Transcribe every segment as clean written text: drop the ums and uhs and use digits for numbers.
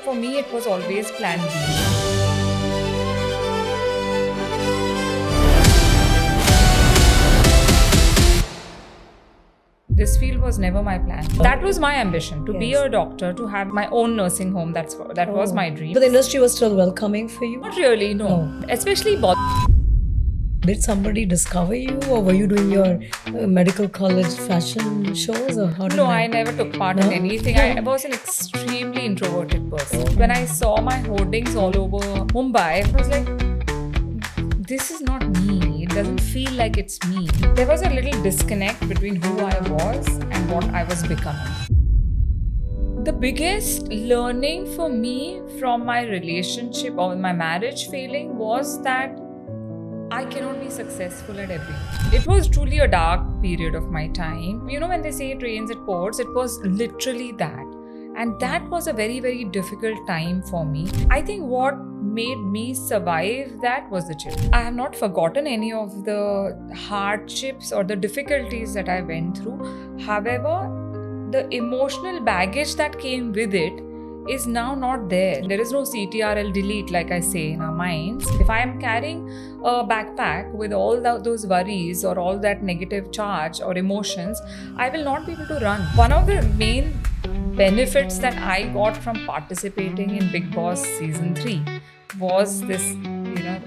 for me, it was always plan B. This field was never my plan. That was my ambition, to be a doctor, to have my own nursing home. That was my dream. But the industry was still welcoming for you? Not really, no. Especially Bollywood. Did somebody discover you, or were you doing your medical college fashion shows, or how did No, I never took part in anything. I was an extremely introverted person. When I saw my hoardings all over Mumbai, I was like, this is not me. It doesn't feel like it's me. There was a little disconnect between who I was and what I was becoming. The biggest learning for me from my relationship or my marriage failing was that I cannot be successful at everything. It was truly a dark period of my time. You know, when they say it rains, it pours, it was literally that. And that was a very, very difficult time for me. I think what made me survive that was the children. I have not forgotten any of the hardships or the difficulties that I went through. However, the emotional baggage that came with it is now not there. There is no CTRL delete, like I say, in our minds. If I am carrying a backpack with all those worries or all that negative charge or emotions, I will not be able to run. One of the main benefits that I got from participating in Bigg Boss season 3 was this,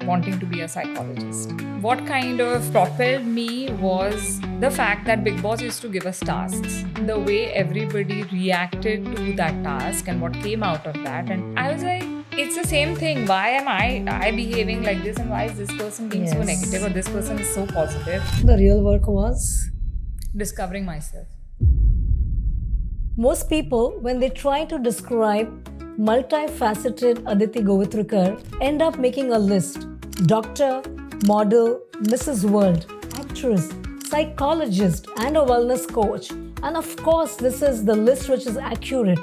wanting to be a psychologist. What kind of propelled me was the fact that Bigg Boss used to give us tasks. The way everybody reacted to that task and what came out of that. And I was like, it's the same thing. Why am I behaving like this, and why is this person being so negative, or this person is so positive? The real work was? Discovering myself. Most people, when they try to describe multifaceted Aditi Govitrikar, end up making a list. Doctor, model, Mrs. World, actress, psychologist, and a wellness coach. And of course, this is the list which is accurate.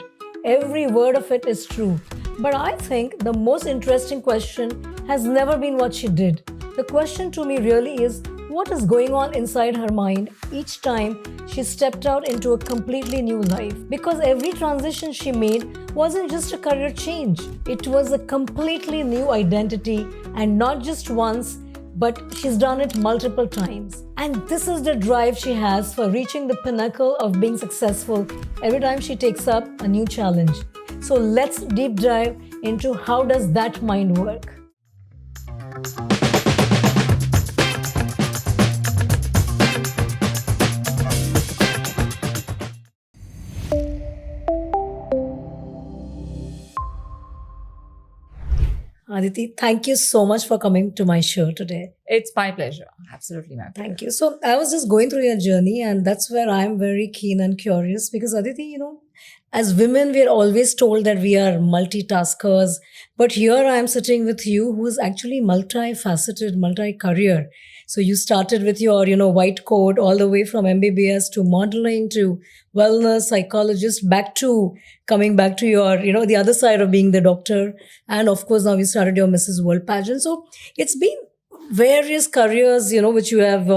Every word of it is true. But I think the most interesting question has never been what she did. The question to me really is, what is going on inside her mind each time she stepped out into a completely new life? Because every transition she made wasn't just a career change. It was a completely new identity, and not just once, but she's done it multiple times. And this is the drive she has for reaching the pinnacle of being successful every time she takes up a new challenge. So let's deep dive into how does that mind work. Aditi, thank you so much for coming to my show today. It's my pleasure. Absolutely my pleasure. Thank you. So I was just going through your journey, and that's where I'm very keen and curious because Aditi, as women, we are always told that we are multitaskers. But here I am sitting with you who is actually multifaceted, multi-career. So you started with your, white coat all the way from MBBS to modeling to wellness, psychologist, coming back to your, the other side of being the doctor. And of course, now you started your Mrs. World pageant. So it's been various careers, which you have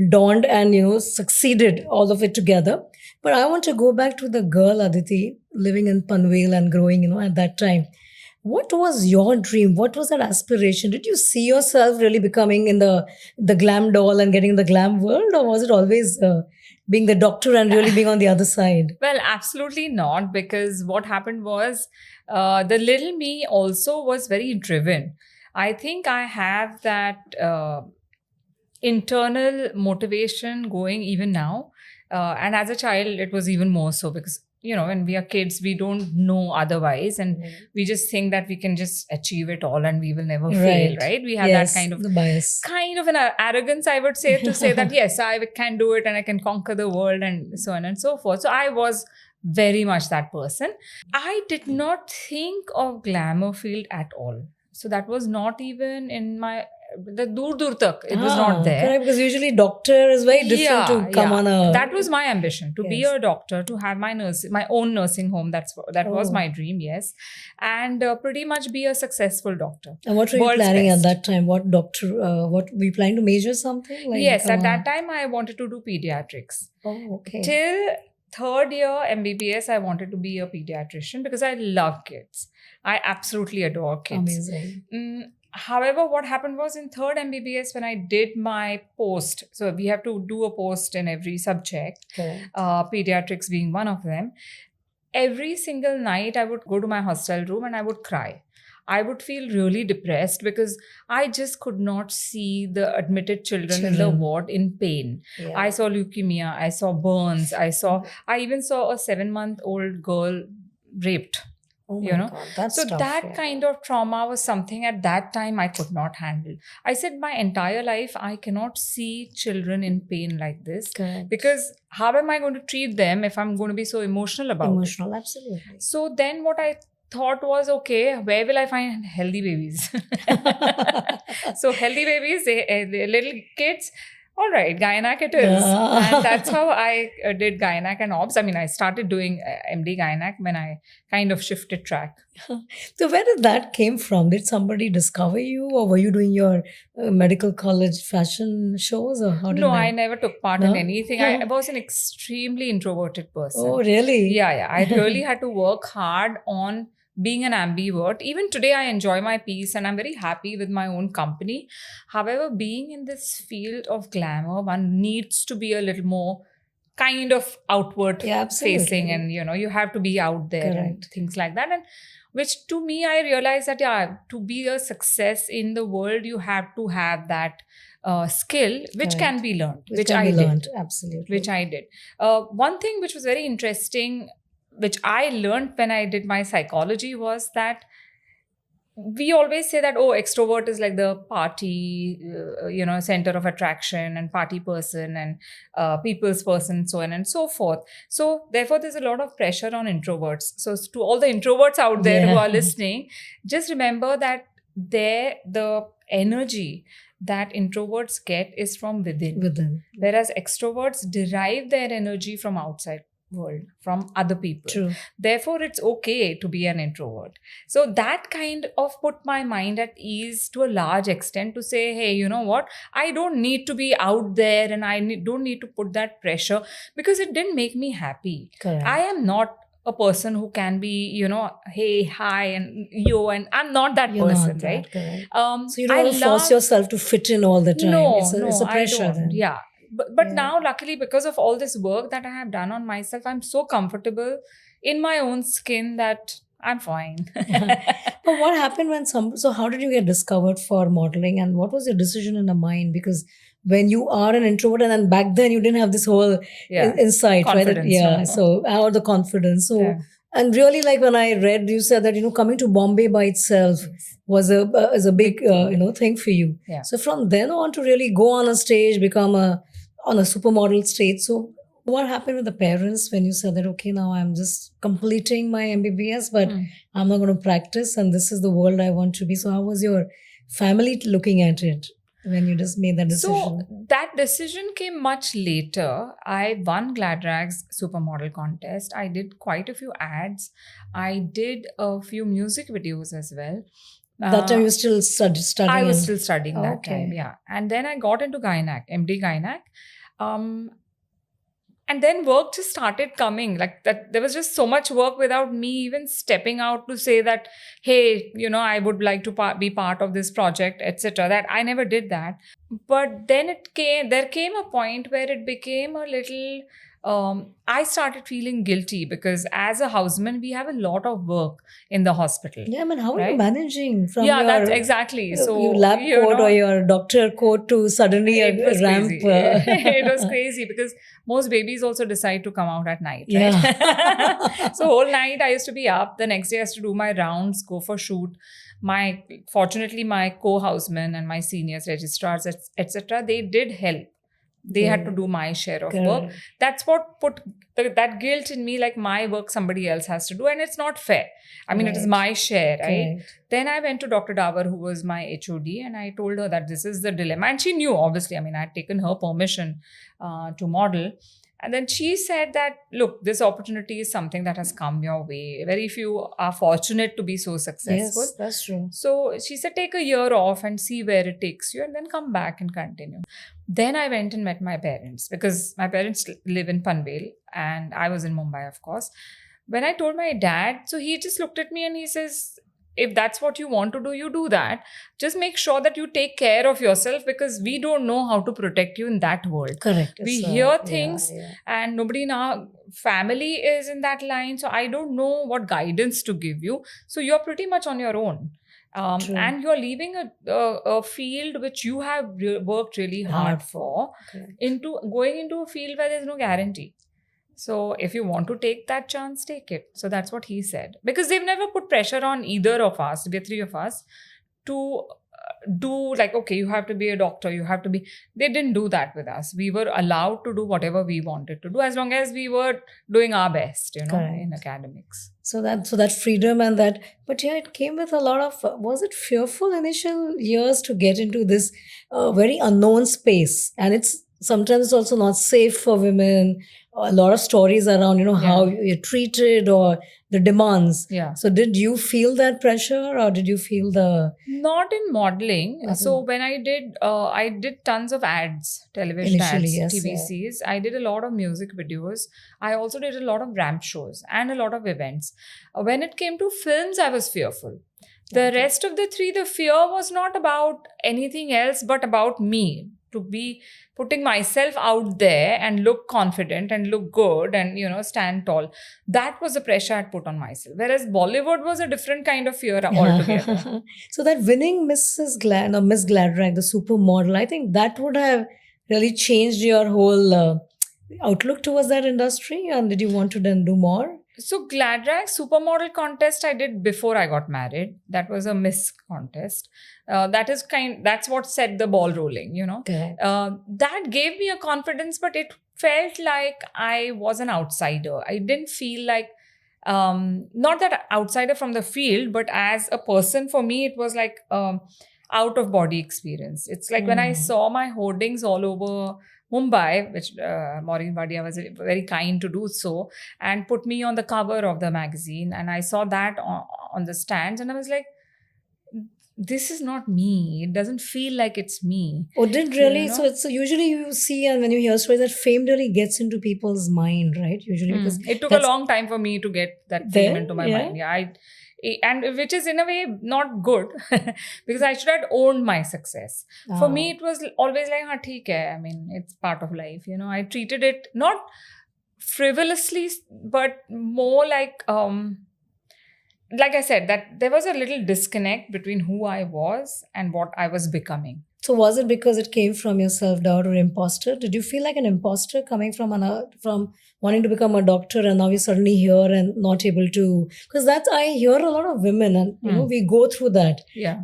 donned and, succeeded all of it together. But I want to go back to the girl, Aditi, living in Panvel and growing, at that time. What was your dream? What was that aspiration? Did you see yourself really becoming in the glam doll and getting the glam world? Or was it always being the doctor and really being on the other side? Well, absolutely not, because what happened was the little me also was very driven. I think I have that internal motivation going even now. And as a child, it was even more so because, when we are kids, we don't know otherwise. And we just think that we can just achieve it all and we will never fail, right? We have that kind of the bias. Kind of an arrogance, I would say, to say that, yes, I can do it and I can conquer the world and so on and so forth. So I was very much that person. I did not think of glamour field at all. So that was not even in the dur tak. It was not there. Correct, because usually doctor is very different to come on a... That was my ambition, to be a doctor, to have my own nursing home. That was my dream, yes. And pretty much be a successful doctor. And what were you planning at that time? What were you planning to major something? Yes, at that time I wanted to do pediatrics. Oh, okay. Till third year MBBS, I wanted to be a pediatrician because I love kids. I absolutely adore kids. Amazing. However, what happened was in third MBBS when I did my post, so we have to do a post in every subject, Correct. pediatrics being one of them. Every single night I would go to my hostel room and I would cry. I would feel really depressed because I just could not see the admitted children in the ward in pain. Yeah. I saw leukemia, I saw burns, I even saw a 7-month-old girl raped. Oh my God, that's So tough, that yeah. kind of trauma was something at that time I could not handle. I said my entire life I cannot see children in pain like this. Correct. Because how am I going to treat them if I'm going to be so emotional about Emotional, absolutely. it? So then what I thought was, okay, where will I find healthy babies? So healthy babies, they little kids, all right, Gynec it is. And that's how I did Gynec and Obs. I mean, I started doing MD Gynec when I kind of shifted track. So where did that came from? Did somebody discover you, or were you doing your medical college fashion shows, or how did No, that? I never took part in anything. I was an extremely introverted person. Oh, really? Yeah. I really had to work hard on being an ambivert. Even today, I enjoy my peace and I'm very happy with my own company. However, being in this field of glamour, one needs to be a little more kind of outward facing, and you have to be out there. Correct. And things like that. And which to me, I realized that to be a success in the world, you have to have that skill, which can be learned, which I did. Absolutely. Which I did. One thing which was very interesting, which I learned when I did my psychology, was that we always say that, extrovert is like the party, center of attraction and party person and people's person, so on and so forth. So therefore, there's a lot of pressure on introverts. So to all the introverts out there who are listening, just remember that the energy that introverts get is from within. Whereas extroverts derive their energy from outside world, from other people. True. Therefore, it's okay to be an introvert. So that kind of put my mind at ease to a large extent to say, hey, you know what? I don't need to be out there and I don't need to put that pressure because it didn't make me happy. Correct. I am not a person who can be, hey, hi, and yo, and I'm not that person, right? Correct. So you don't want to force yourself to fit in all the time. No, it's a pressure I don't. then. Yeah. But now, luckily, because of all this work that I have done on myself, I'm so comfortable in my own skin that I'm fine. But what happened when so how did you get discovered for modeling, and what was your decision in the mind? Because when you are an introvert, and then back then you didn't have this whole insight, confidence, right? So how the confidence. So and really, like when I read, you said that coming to Bombay by itself was a big thing for you. Yeah. So from then on to really go on a stage, become on a supermodel stage. So what happened with the parents when you said that, okay, now I'm just completing my MBBS, but I'm not going to practice and this is the world I want to be. So how was your family looking at it when you just made that decision? So that decision came much later. I won Gladrag's supermodel contest. I did quite a few ads. I did a few music videos as well. That time you were still studying? I was still studying that time, yeah. And then I got into Gynec, MD Gynec. And then work just started coming. Like that, there was just so much work without me even stepping out to say that, hey, I would like to be part of this project, etc. That I never did that. But then there came a point where it became a little. I started feeling guilty because as a houseman, we have a lot of work in the hospital. Yeah, I mean, how are you managing from your that's exactly. So your lab coat or your doctor coat to suddenly a ramp? It was crazy because most babies also decide to come out at night, right? Yeah. So whole night I used to be up. The next day I used to do my rounds, go for shoot. Fortunately, my co-housemen and my seniors, registrars, etc., they did help. They had to do my share of work. That's what put that guilt in me, like my work somebody else has to do. And it's not fair. I mean, it is my share, right? Then I went to Dr. Davar, who was my HOD, and I told her that this is the dilemma. And she knew, obviously. I mean, I had taken her permission to model. And then she said that, look, this opportunity is something that has come your way. Very few are fortunate to be so successful. Yes, that's true. So she said, take a year off and see where it takes you and then come back and continue. Then I went and met my parents because my parents live in Panvel and I was in Mumbai, of course. When I told my dad, so he just looked at me and he says, if that's what you want to do, you do that. Just make sure that you take care of yourself, because we don't know how to protect you in that world. Correct. We So, hear yeah, things yeah. and nobody in our family is in that line. So I don't know what guidance to give you. So you're pretty much on your own. True. And you're leaving a field which you have worked really hard for, Correct. into going into a field where there's no guarantee. So if you want to take that chance, take it. So that's what he said. Because they've never put pressure on either of us, the three of us, to do like, okay, you have to be a doctor, you have to be. They didn't do that with us. We were allowed to do whatever we wanted to do, as long as we were doing our best, Correct. in academics. So that freedom and that, but yeah, it came with a lot of, was it fearful initial years to get into this very unknown space? And it's sometimes also not safe for women. A lot of stories around, how you're treated or the demands. Yeah. So did you feel that pressure, or did you feel the... Not in modeling. Not in So when I did tons of ads, television Initially, ads, yes, TVCs. I did a lot of music videos. I also did a lot of ramp shows and a lot of events. When it came to films, I was fearful. The rest of the three, the fear was not about anything else but about me, to be putting myself out there and look confident and look good and, stand tall. That was the pressure I'd put on myself. Whereas Bollywood was a different kind of fear altogether. So that winning Miss Gladrag, the supermodel, I think that would have really changed your whole outlook towards that industry. And did you want to then do more? So Gladrag supermodel contest I did before I got married. That was a Miss contest. That's what set the ball rolling, Correct. That gave me a confidence, but it felt like I was an outsider. I didn't feel like, not that outsider from the field, but as a person, for me, it was like out of body experience. It's like when I saw my hoardings all over Mumbai, which Maureen Vadia was very kind to do so, and put me on the cover of the magazine. And I saw that on the stands, and I was like, this is not me. It doesn't feel like it's me. Oh, did really? So it's usually you see, and when you hear stories, that fame really gets into people's mind, right? Usually, because it took a long time for me to get that fame into my mind. Yeah, and which is in a way not good, because I should have owned my success. For me, it was always like, theek hai. I mean, it's part of life. I treated it not frivolously, but more like I said, that there was a little disconnect between who I was and what I was becoming. So was it because it came from your self-doubt or imposter? Did you feel like an imposter coming from wanting to become a doctor, and now you're suddenly here and not able to? Because that's, I hear a lot of women, and we go through that,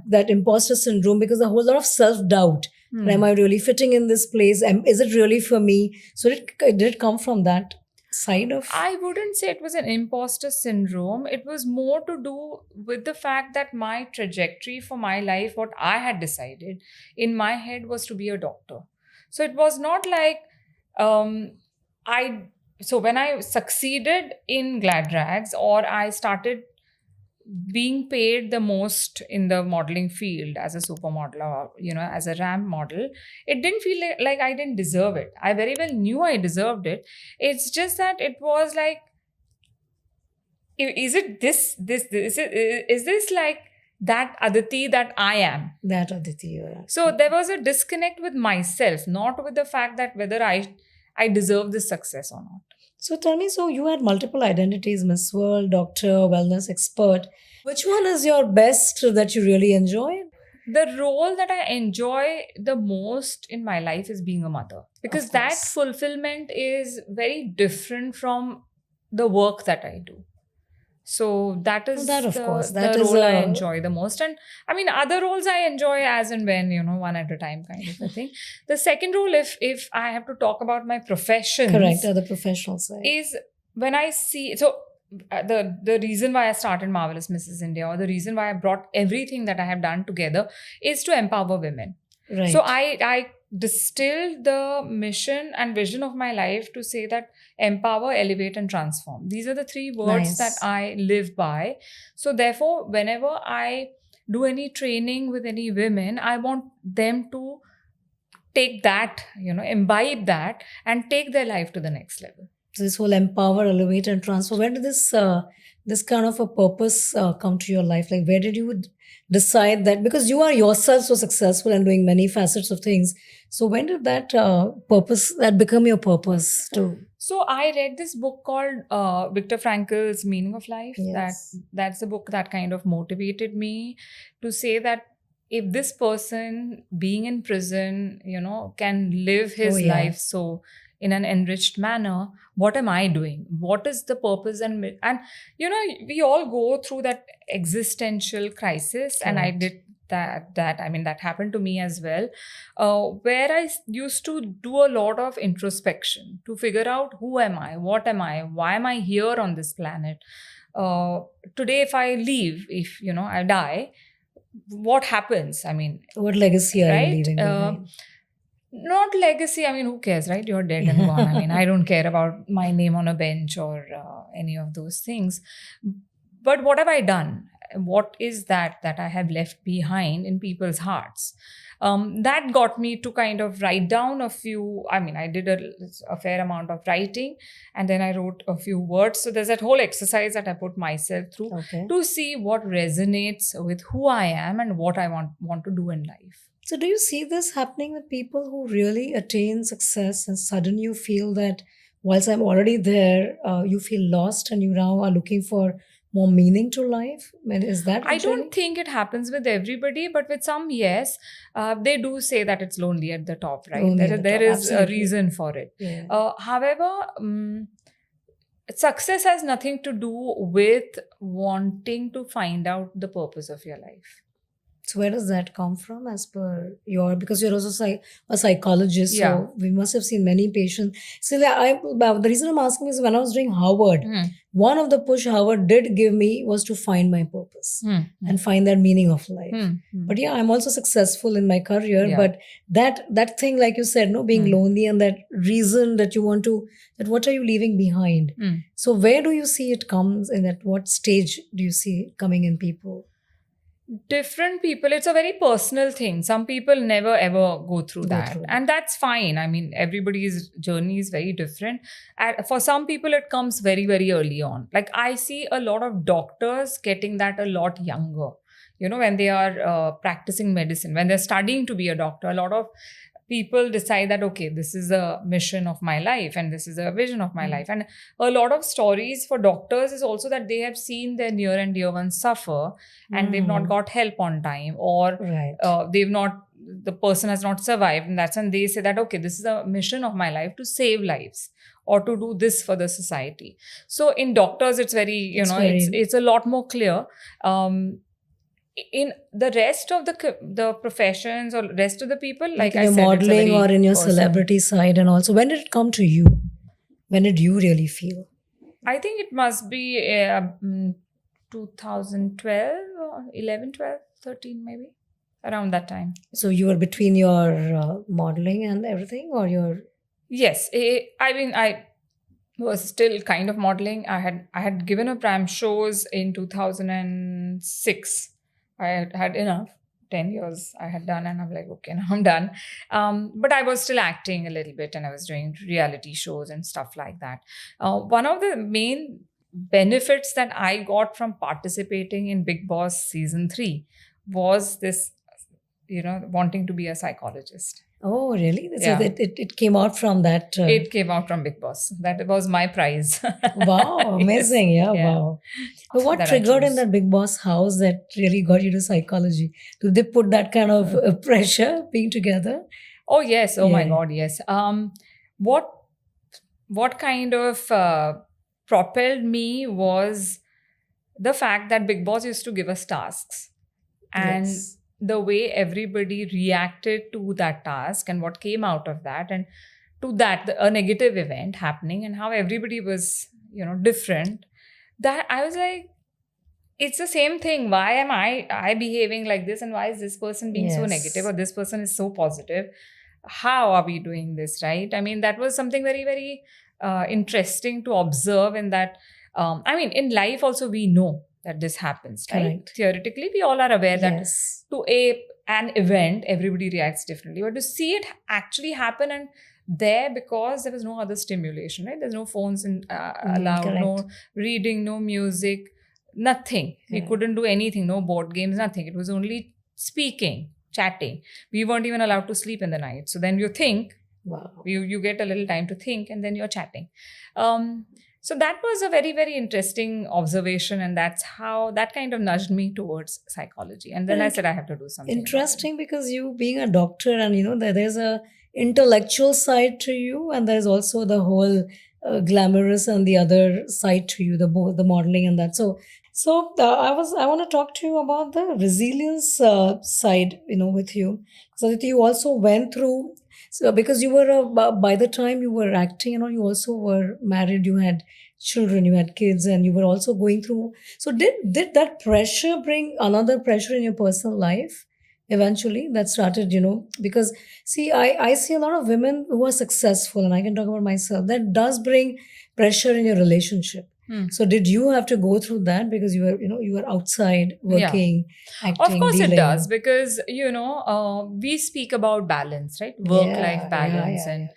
that imposter syndrome, because a whole lot of self-doubt. Am I really fitting in this place? Is it really for me? So did it come from that side of... I wouldn't say it was an imposter syndrome. It was more to do with the fact that my trajectory for my life, what I had decided in my head, was to be a doctor. So it was not like so when I succeeded in Gladrags, or I started being paid the most in the modeling field as a supermodel, or as a ramp model, it didn't feel like I didn't deserve it. I very well knew I deserved it. It's just that it was like, is this like that Aditi that I am? That Aditi, you are. So there was a disconnect with myself, not with the fact that whether I deserve this success or not. So tell me, so you had multiple identities: Miss World, doctor, wellness expert. Which one is your best that you really enjoy? The role that I enjoy the most in my life is being a mother, because that fulfillment is very different from the work that I do. So that is the role I enjoy the most. And I mean, other roles I enjoy as and when, one at a time kind of a thing. The second role, if I have to talk about my professions. Correct, the professional side. Is when I see, so the reason why I started Marvelous Mrs. India, or the reason why I brought everything that I have done together, is to empower women. Right. So I distilled the mission and vision of my life to say that empower, elevate, and transform. These are the three words that I live by. So therefore, whenever I do any training with any women, I want them to take that, imbibe that, and take their life to the next level. So this whole empower, elevate, and transform, where did this this kind of a purpose come to your life? Like, where did you decide that? Because you are yourself so successful and doing many facets of things. So when did that purpose that become your purpose to? So I read this book called Viktor Frankl's Meaning of Life. Yes. That's the book that kind of motivated me to say that if this person being in prison, can live his life so in an enriched manner, what am I doing? What is the purpose? And we all go through that existential crisis, and I did that happened to me as well, where I used to do a lot of introspection to figure out who am I, what am I, why am I here on this planet. Today, if I leave, if I die, what happens? What legacy are you right? leaving behind? Not legacy. Who cares, right? You're dead and gone. I don't care about my name on a bench or any of those things. But what have I done? What is that I have left behind in people's hearts? That got me to kind of write down a few. I did a fair amount of writing, and then I wrote a few words. So there's that whole exercise that I put myself through to see what resonates with who I am and what I want to do in life. So do you see this happening with people who really attain success and suddenly you feel that whilst I'm already there, you feel lost and you now are looking for more meaning to life? Is that I don't think it happens with everybody, but with some, yes. They do say that it's lonely at the top, right? There is a reason for it. Yeah. However, success has nothing to do with wanting to find out the purpose of your life. So where does that come from as per because you're also a psychologist, Yeah. so we must have seen many patients. So the reason I'm asking is when I was doing Harvard, one of the push Harvard did give me was to find my purpose and find that meaning of life. But yeah, I'm also successful in my career, but that thing, like you said, being lonely and that reason that you want to, that what are you leaving behind? So where do you see it comes in, at what stage do you see it coming in people? Different people, it's a very personal thing. Some people never ever go through that, and that's fine. Everybody's journey is very different. And for some people, it comes very, very early on. Like I see a lot of doctors getting that a lot younger. When they are practicing medicine, when they're studying to be a doctor, a lot of people decide that, okay, this is a mission of my life and this is a vision of my life. And a lot of stories for doctors is also that they have seen their near and dear ones suffer and they've not got help on time, or the person has not survived. And that's when they say that, okay, this is a mission of my life to save lives or to do this for the society. So in doctors, it's very, it's a lot more clear. In the rest of the professions or rest of the people, like I said, modeling or in your celebrity side, and also when did it come to you? When did you really feel? I think it must be 2012 or 11, 12, 13 maybe, around that time. So you were between your modeling and everything, or your? Yes, I was still kind of modeling. I had given up pram shows in 2006. I had enough. 10 years I had done, and I'm like, okay, now I'm done. But I was still acting a little bit, and I was doing reality shows and stuff like that. One of the main benefits that I got from participating in Bigg Boss season 3 was this, wanting to be a psychologist. Oh, really? Yeah. So it came out from that? It came out from Bigg Boss. That was my prize. Wow, amazing. Yes. Yeah, wow. But what triggered in that Bigg Boss house that really got you to psychology? Did they put that kind of pressure being together? Oh, yes. Oh, my God, yes. What kind of propelled me was the fact that Bigg Boss used to give us tasks. And the way everybody reacted to that task and what came out of that, and to that, a negative event happening, and how everybody was, different, that I was like, it's the same thing. Why am I behaving like this? And why is this person being so negative, or this person is so positive? How are we doing this, right? That was something very, very interesting to observe in that. In life also, we know that this happens, right? Correct. Theoretically, we all are aware that to an event, everybody reacts differently. But to see it actually happen, and there, because there was no other stimulation, right? There's no phones allowed, no reading, no music. Nothing. We Yeah. couldn't do anything. No board games, nothing. It was only speaking, chatting. We weren't even allowed to sleep in the night. So then you think, Wow. you get a little time to think, and then you're chatting. So that was a very, very interesting observation, and that's how that kind of nudged me towards psychology. And then I said I have to do something. about it. Interesting, because you being a doctor, and there's a intellectual side to you, and there's also the whole glamorous and the other side to you, the modeling and that. I want to talk to you about the resilience side, with you. So that you also went through. So because you were by the time you were acting, you also were married, you had children, you had kids, and you were also going through. So did that pressure bring another pressure in your personal life eventually that started, because see, I see a lot of women who are successful, and I can talk about myself, that does bring pressure in your relationship. So did you have to go through that because you were outside working, acting? Of course dealing? it does, because we speak about balance, right? Work-life balance, and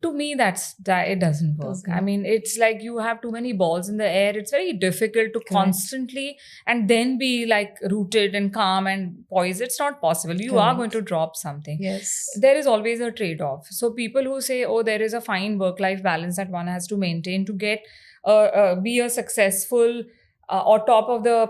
to me that it doesn't work. I mean, it's like you have too many balls in the air. It's very difficult to constantly and then be like rooted and calm and poised. It's not possible. You are going to drop something. Yes. There is always a trade-off. So people who say, oh, there is a fine work-life balance that one has to maintain to get be a successful or top of the,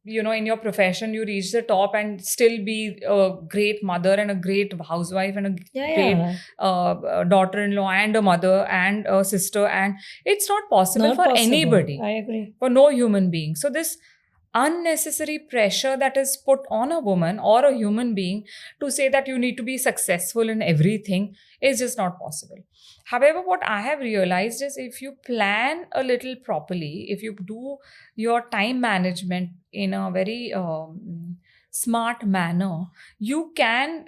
in your profession, you reach the top and still be a great mother and a great housewife and a great daughter-in-law and a mother and a sister. And it's not possible for anybody. I agree. For no human being. So this unnecessary pressure that is put on a woman or a human being to say that you need to be successful in everything is just not possible. However, what I have realized is if you plan a little properly, if you do your time management in a very smart manner, you can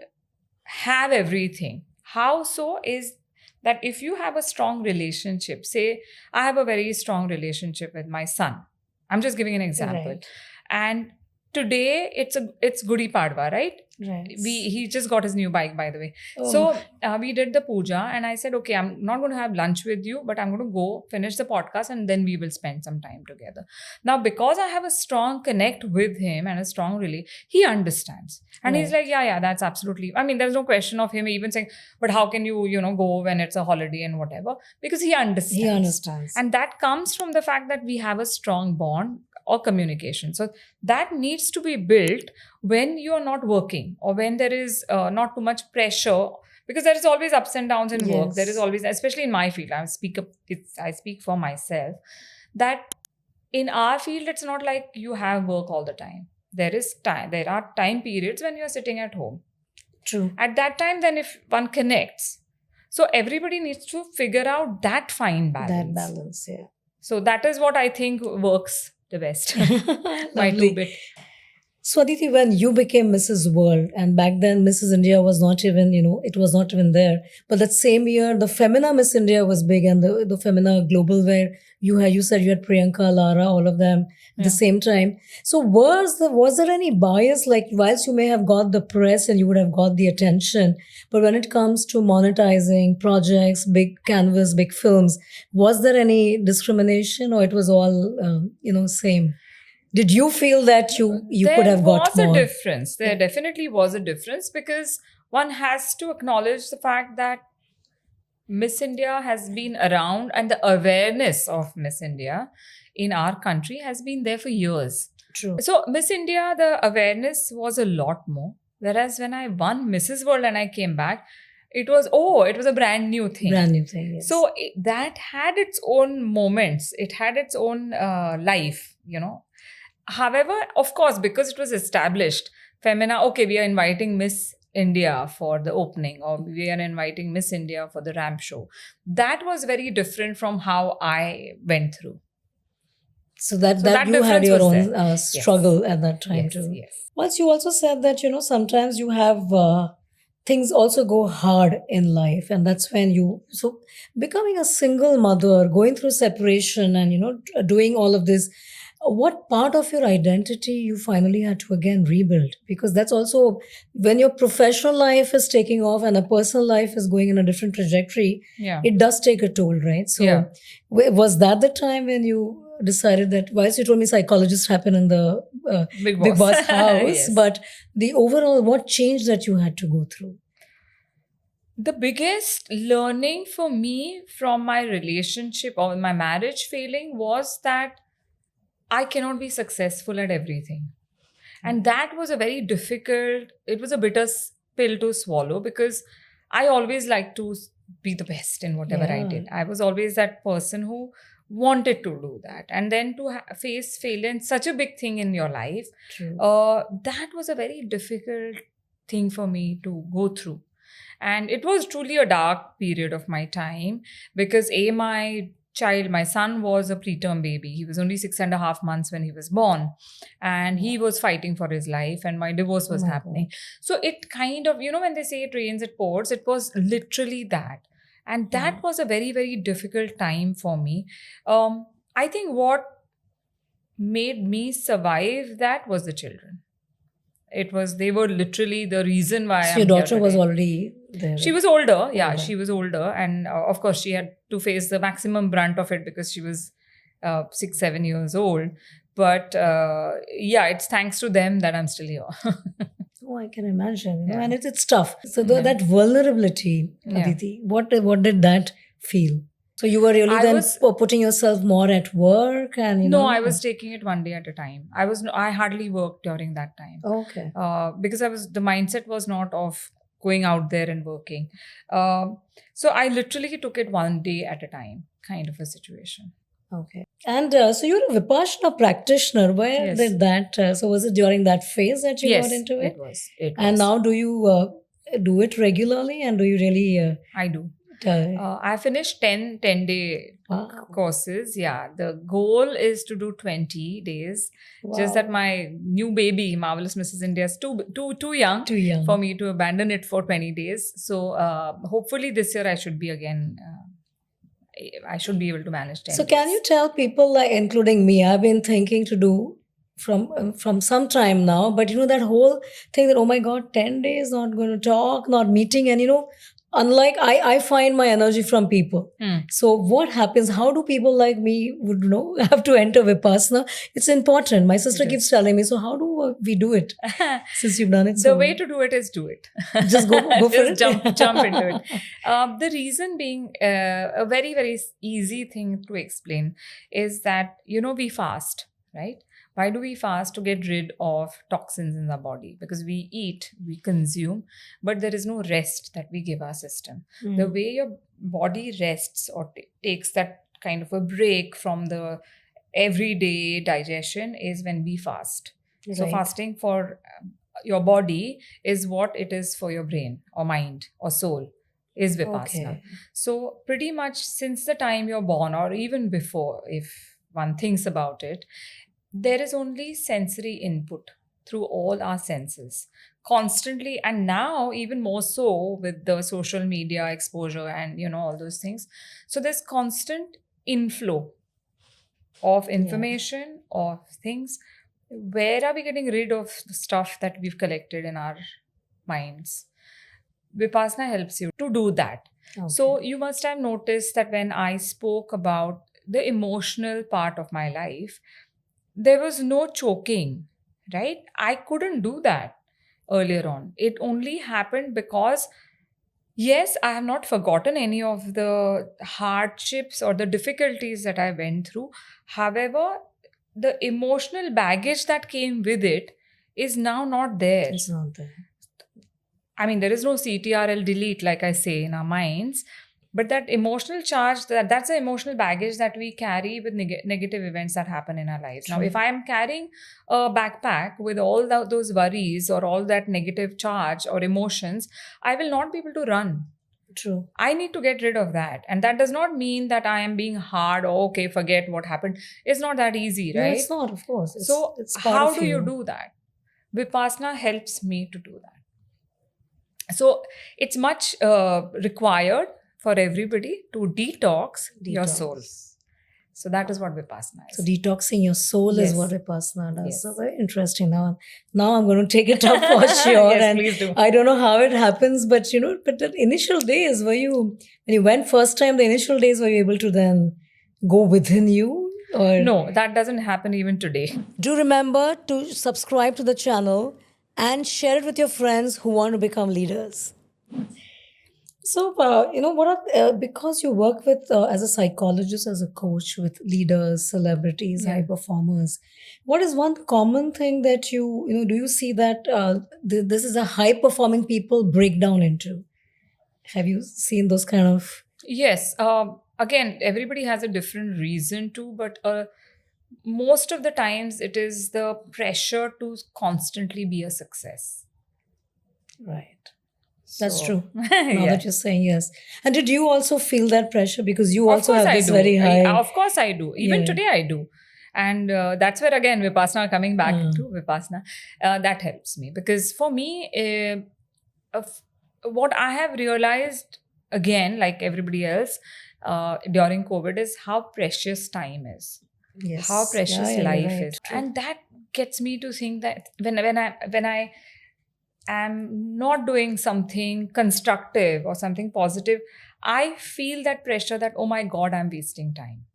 have everything. How so is that if you have a strong relationship, say I have a very strong relationship with my son. I'm just giving an example. Right. And today it's Gudi Padwa, right? Right. He just got his new bike, by the way. Oh. So we did the puja, and I said, okay, I'm not going to have lunch with you, but I'm going to go finish the podcast, and then we will spend some time together. Now, because I have a strong connect with him and a strong relation, he understands. And he's like, yeah, that's absolutely. I mean, there's no question of him even saying, but how can you, go when it's a holiday and whatever? Because he understands. He understands. And that comes from the fact that we have a strong bond or communication. So that needs to be built when you are not working or when there is not too much pressure, because there is always ups and downs in work. There is always, especially in my field, I speak for myself, that in our field, it's not like you have work all the time. There are time periods when you're sitting at home. True. At that time, then if one connects, so everybody needs to figure out that fine balance. That balance, yeah. So that is what I think works the best. My 2-bit. So Aditi, when you became Mrs. World, and back then Mrs. India was not even, it was not even there. But that same year, the Femina Miss India was big, and the Femina Global, where you said you had Priyanka, Lara, all of them at the same time. So was there any bias, like whilst you may have got the press and you would have got the attention, but when it comes to monetizing projects, big canvas, big films, was there any discrimination, or it was all, same? Did you feel that you could have got more? There was a difference. There definitely was a difference, because one has to acknowledge the fact that Miss India has been around, and the awareness of Miss India in our country has been there for years. True. So Miss India, the awareness was a lot more. Whereas when I won Mrs. World and I came back, it was a brand new thing. Brand new thing, yes. So that had its own moments. It had its own life, However, of course, because it was established, Femina, okay, we are inviting Miss India for the opening, or we are inviting Miss India for the ramp show. That was very different from how I went through. So that you had your own struggle at that time too. Yes. Once you also said that, sometimes you have things also go hard in life, and that's when so becoming a single mother, going through separation, and, doing all of this, what part of your identity you finally had to again rebuild? Because that's also when your professional life is taking off and a personal life is going in a different trajectory, it does take a toll, right? So was that the time when you decided that, whilst you told me Psychologist happened in the Bigg Bigg Boss. Boss house, Yes. but the overall, what change that you had to go through? The biggest learning for me from my relationship or my marriage failing was that I cannot be successful at everything. And that was a very difficult, it was a bitter pill to swallow, because I always liked to be the best in whatever I Yeah. did. I was always that person who wanted to do that. And then to face failure in such a big thing in your life, True. that was a very difficult thing for me to go through. And it was truly a dark period of my time, because my son was a preterm baby. He was only 6.5 months when he was born, and he was fighting for his life, and my divorce was Oh my happening. So it kind of, when they say it rains, it pours, it was literally that. And that was a very, very difficult time for me. I think what made me survive that was the children. They were literally the reason why So your daughter was already there. She was older. Yeah, Older. she was older. And of course, she had to face the maximum brunt of it because she was 6-7 years old. But it's thanks to them that I'm still here. Oh, I can imagine. Yeah. And it's tough. So that vulnerability, Yeah. Aditi, what did that feel? So you were really putting yourself more at work, and No, I was taking it one day at a time. I hardly worked during that time. Okay. Because the mindset was not of going out there and working. So I literally took it one day at a time, kind of a situation. Okay. And so you're a Vipassana practitioner. Where Yes. did that? So was it during that phase that you Yes, got into it? it was. It And was. now do you do it regularly, and do you really? I do. Uh, I finished 10-day wow. courses. Yeah, the goal is to do 20 days. Wow. Just that my new baby, Marvelous Mrs. India, is too young Too young. for me to abandon it for 20 days. So hopefully this year I should be again. I should be able to manage 10 So can you tell people, like including me, I've been thinking to do from some time now, but that whole thing that, oh my God, 10 days, not going to talk, not meeting, and unlike I find my energy from people. So what happens? How do people like me would have to enter Vipassana? It's important. My sister keeps telling me. So how do we do it? Since you've done it, The way to do it is do it. Just go for it. Jump into it. The reason being a very, very easy thing to explain is that we fast, right? Why do we fast? To get rid of toxins in the body, because we eat, we consume, but there is no rest that we give our system. The way your body rests or takes that kind of a break from the everyday digestion is when we fast. So Right. fasting for your body is what it is for your brain or mind or soul, is Vipassana. Okay. So pretty much since the time you're born, or even before, if one thinks about it, there is only sensory input through all our senses constantly. And now even more so with the social media exposure and all those things. So there's constant inflow of information, of things. Where are we getting rid of the stuff that we've collected in our minds? Vipassana helps you to do that. Okay. So you must have noticed that when I spoke about the emotional part of my life, there was no choking, right? I couldn't do that earlier on. It only happened because, yes, I have not forgotten any of the hardships or the difficulties that I went through. However, the emotional baggage that came with it is now not there. It's not there. I mean, there is no CTRL delete, like I say, in our minds. But that emotional charge, that's the emotional baggage that we carry with negative events that happen in our lives. Now, if I am carrying a backpack with all those worries or all that negative charge or emotions, I will not be able to run. True. I need to get rid of that. And that does not mean that I am being hard or, okay, forget what happened. It's not that easy, right? No, it's not, of course. It's part how of do you do that? Vipassana helps me to do that. So it's much required for everybody to detox your soul. So that is what Vipassana is. So detoxing your soul is Yes. what Vipassana does. Yes. So very interesting. Now I'm going to take it up for sure. Yes, and please do. I don't know how it happens, but but the initial days, when you went first time, the initial days, were you able to then go within you Or No, that doesn't happen even today. do remember to subscribe to the channel and share it with your friends who want to become leaders. So, what are, because you work with, as a psychologist, as a coach with leaders, celebrities, high performers, what is one common thing that do you see that this is a high performing people break down into? Have you seen those kind of? Yes. Again, everybody has a different reason to, but most of the times it is the pressure to constantly be a success. Right. That's So- true. Now Yeah. that you're saying yes. And did you also feel that pressure? Because you Of also course have I this do. very high. Of course I do. Even Yeah. today I do. And that's where, again, Vipassana, coming back Mm. to Vipassana, that helps me. Because for me, what I have realized, again, like everybody else, during COVID, is how precious time is. Yes. How precious Yeah, you're life right. is. True. And that gets me to think that when I am not doing something constructive or something positive, I feel that pressure that, oh my God, I'm wasting time.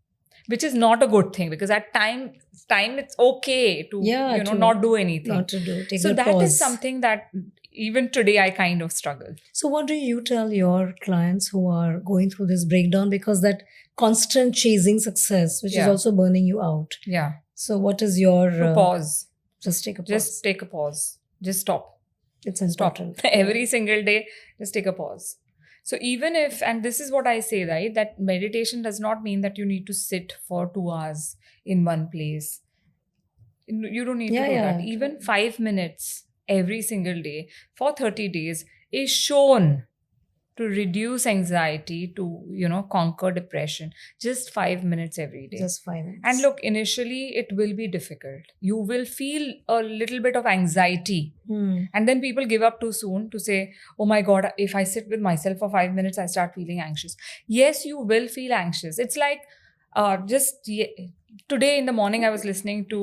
Which is not a good thing, because at time it's okay to Yeah, to not do anything. Not to do. Take So that that pause. is something that even today I kind of struggle. So, what do you tell your clients who are going through this breakdown? Because that constant chasing success, which is Yeah. also burning you out. Yeah. So, what is your To pause. Just take a pause. Just take a pause. Just stop. It's Stop. important. Every single day, just take a pause. So even if, and this is what I say, right, that meditation does not mean that you need to sit for 2 hours in one place. You don't need Yeah, to do yeah. that. Even 5 minutes every single day for 30 days is shown to reduce anxiety, to, conquer depression. Just 5 minutes every day. Just 5 minutes. And look, initially it will be difficult. You will feel a little bit of anxiety. And then people give up too soon to say, oh my God, if I sit with myself for 5 minutes, I start feeling anxious. Yes, you will feel anxious. It's like today in the morning, I was listening to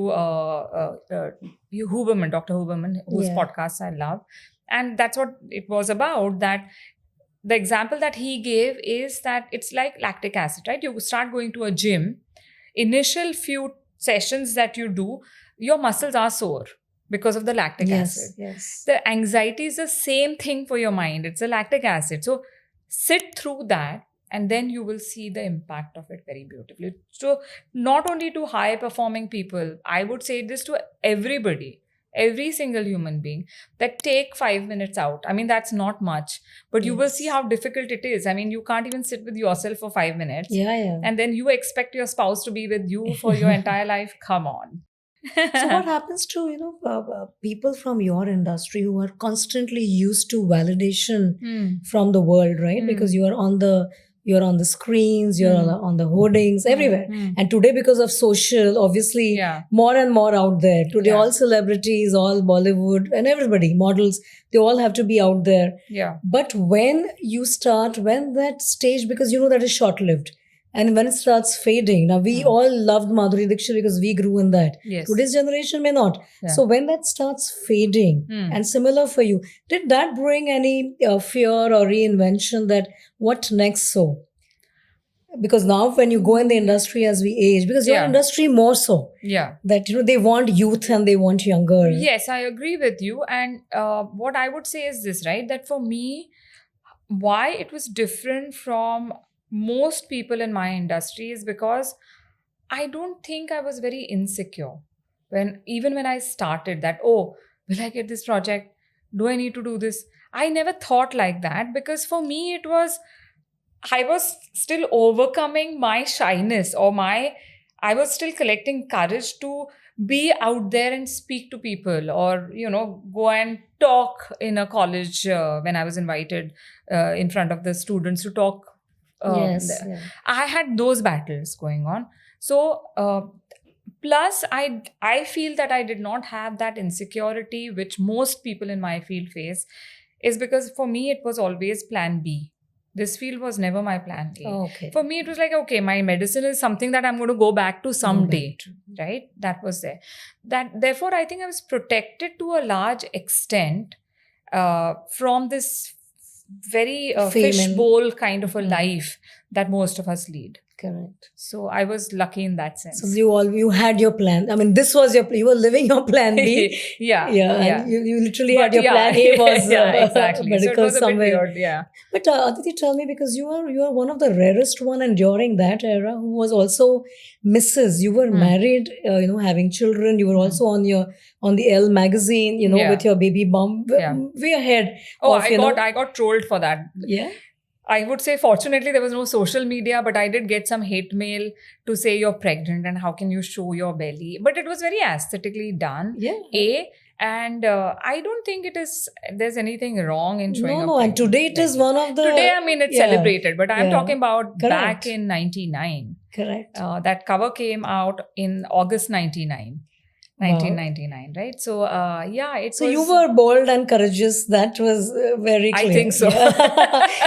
Huberman, Dr. Huberman, whose Yeah. podcasts I love. And that's what it was about, that the example that he gave is that it's like lactic acid, right? You start going to a gym, initial few sessions that you do, your muscles are sore because of the lactic acid. Yes. The anxiety is the same thing for your mind. It's a lactic acid. So sit through that, and then you will see the impact of it very beautifully. So not only to high performing people, I would say this to everybody, every single human being, that take 5 minutes out. I mean, that's not much, but you will see how difficult it is. I mean, you can't even sit with yourself for 5 minutes. Yeah. And then you expect your spouse to be with you for your entire life. Come on. So what happens to people from your industry who are constantly used to validation from the world, right? Because you're on the screens, you're on the hoardings, everywhere. And today, because of social, obviously, more and more out there. Today, all celebrities, all Bollywood, and everybody, models, they all have to be out there. Yeah. But when that stage, because that is short-lived, and when it starts fading, now we all loved Madhuri Dixit because we grew in that. Yes. Today's generation may not. Yeah. So when that starts fading, and similar for you, did that bring any fear or reinvention that what next so? Because now when you go in the industry as we age, because your industry more so, that they want youth and they want younger. Yes, I agree with you. And what I would say is this, right? That for me, why it was different from most people in my industry is because I don't think I was very insecure even when I started that, oh, will I get this project? Do I need to do this? I never thought like that, because for me I was still overcoming my shyness, or I was still collecting courage to be out there and speak to people, or, go and talk in a college when I was invited in front of the students to talk. I had those battles going on. So, plus I feel that I did not have that insecurity which most people in my field face, is because for me it was always plan B. This field was never my plan A. Okay. For me, it was like, okay, my medicine is something that I'm going to go back to someday, right? That was there. Therefore, I think I was protected to a large extent from this very fishbowl kind of a life that most of us lead. Correct. So I was lucky in that sense. So you had your plan. I mean, this was you were living your plan B. Yeah. And you literally But had your yeah, plan A was exactly. So it medical was a bit somewhere. weird. Yeah. But Aditi, tell me, because you are one of the rarest one, and during that era, who was also Mrs. You were married, having children. You were also on the Elle magazine, Yeah. with your baby bump. Yeah. Way ahead. Oh, of, I got trolled for that. Yeah. I would say, fortunately, there was no social media, but I did get some hate mail to say you're pregnant and how can you show your belly. But it was very aesthetically done. Yeah. And I don't think there's anything wrong in showing No. And today it is one of the... Today, I mean, it's celebrated. But I'm talking about Correct. back in 99. Correct. That cover came out in August 99. 1999, right? So, So you were bold and courageous. That was very clear. I think so.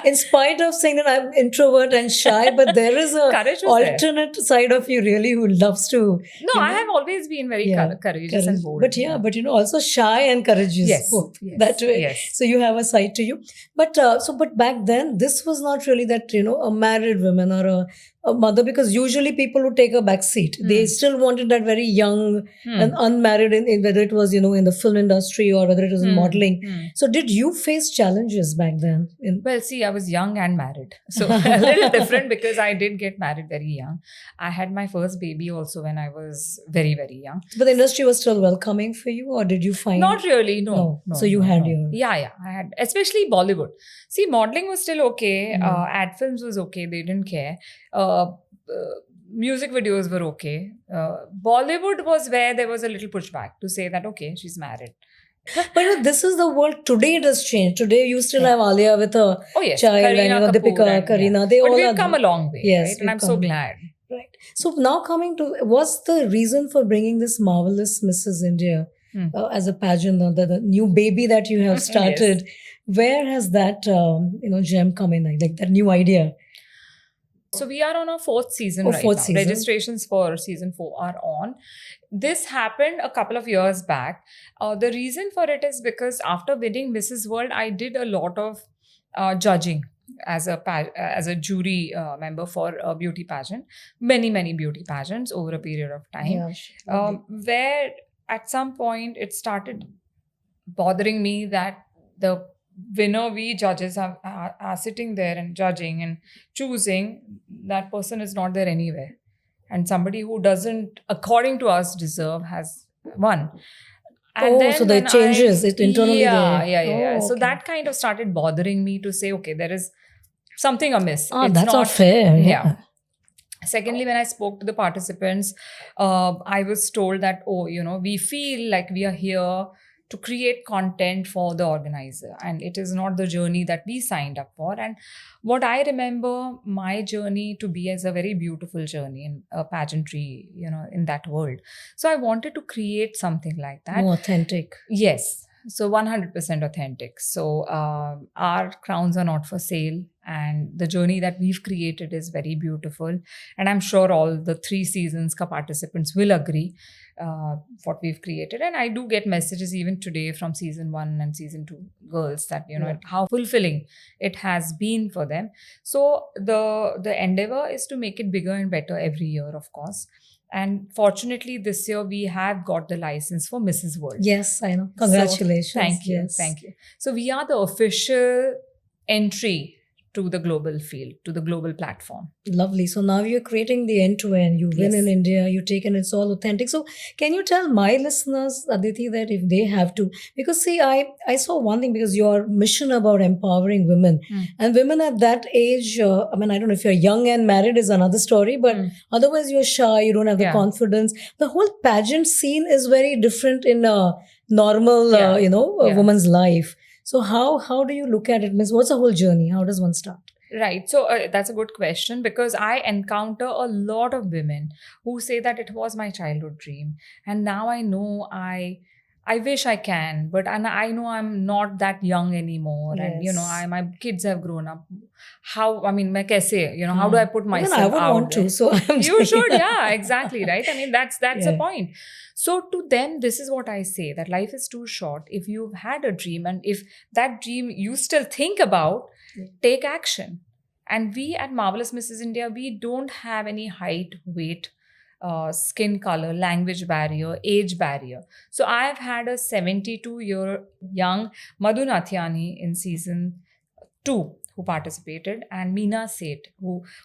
In spite of saying that I'm introvert and shy, but there is a alternate side of you really who loves to... No, I have always been very courageous and bold. But but also shy and courageous. Yes. Both. Yes. That way. Yes. So you have a side to you. But but back then, this was not really that, a married woman or a mother, because usually people would take a back seat. They still wanted that very young and unmarried, in whether it was, in the film industry or whether it was in modeling. So did you face challenges back then? Well, see, I was young and married. So a little different because I did get married very young. I had my first baby also when I was very, very young. But the industry was still welcoming for you, or did you find... Not really, no. So you had your... Yeah, I had, especially Bollywood. See, modeling was still okay. Ad films was okay. They didn't care. Music videos were okay. Bollywood was where there was a little pushback to say that, okay, she's married. But this is the world. Today it has changed. Today you still have Alia with a child, Kareena and Deepika, Kareena. They all we've come a long way, yes, right? And I'm so glad. Right. So now coming to, what's the reason for bringing this marvelous Mrs. India as a pageant, the new baby that you have started? Yes. Where has that gem come in, like that new idea? So we are on our fourth season right now. Registrations for season 4 are on. This happened a couple of years back. The reason for it is because after winning Mrs. World, I did a lot of judging as a jury member for a beauty pageant. Many beauty pageants over a period of time. Yeah, where at some point it started bothering me that the winner, we judges are sitting there and judging and choosing, that person is not there anywhere. And somebody who doesn't, according to us, deserve has won. And then so there changes it internally. Yeah. So that kind of started bothering me to say, okay, there is something amiss. That's not fair. Yeah. Secondly, when I spoke to the participants, I was told that, we feel like we are here to create content for the organizer, and it is not the journey that we signed up for. And what I remember my journey to be as a very beautiful journey in pageantry, in that world. So I wanted to create something like that. More authentic. Yes. So 100% authentic. So our crowns are not for sale, and the journey that we've created is very beautiful. And I'm sure all the 3 seasons participants will agree what we've created. And I do get messages even today from season 1 and season 2 girls that, how fulfilling it has been for them. So the endeavor is to make it bigger and better every year, of course. And fortunately, this year we have got the license for Mrs. World. Yes, I know. Congratulations. So, thank you. Yes. Thank you. So we are the official entry to the global field, to the global platform. Lovely. So now you're creating the end-to-end. You win in India, you take, and it's all authentic. So can you tell my listeners, Aditi, that if they have to, because see, I saw one thing, because your mission about empowering women and women at that age, I don't know if you're young and married is another story, but otherwise you're shy, you don't have the confidence. The whole pageant scene is very different in a normal, a woman's life. So how do you look at it? What's the whole journey? How does one start? Right. So that's a good question, because I encounter a lot of women who say that it was my childhood dream. And now I know I wish I can, but I know I'm not that young anymore. Yes. And, my kids have grown up. How, main kaise, how do I put myself out? I would want to. So you should. Yeah, exactly. Right. That's the point. So to them, this is what I say, that life is too short. If you've had a dream, and if that dream you still think about, take action. And we at Marvelous Mrs. India, we don't have any height, weight, skin color, language barrier, age barrier. So I've had a 72-year young Madhu Nathiani in season 2 who participated, and Meena Seth,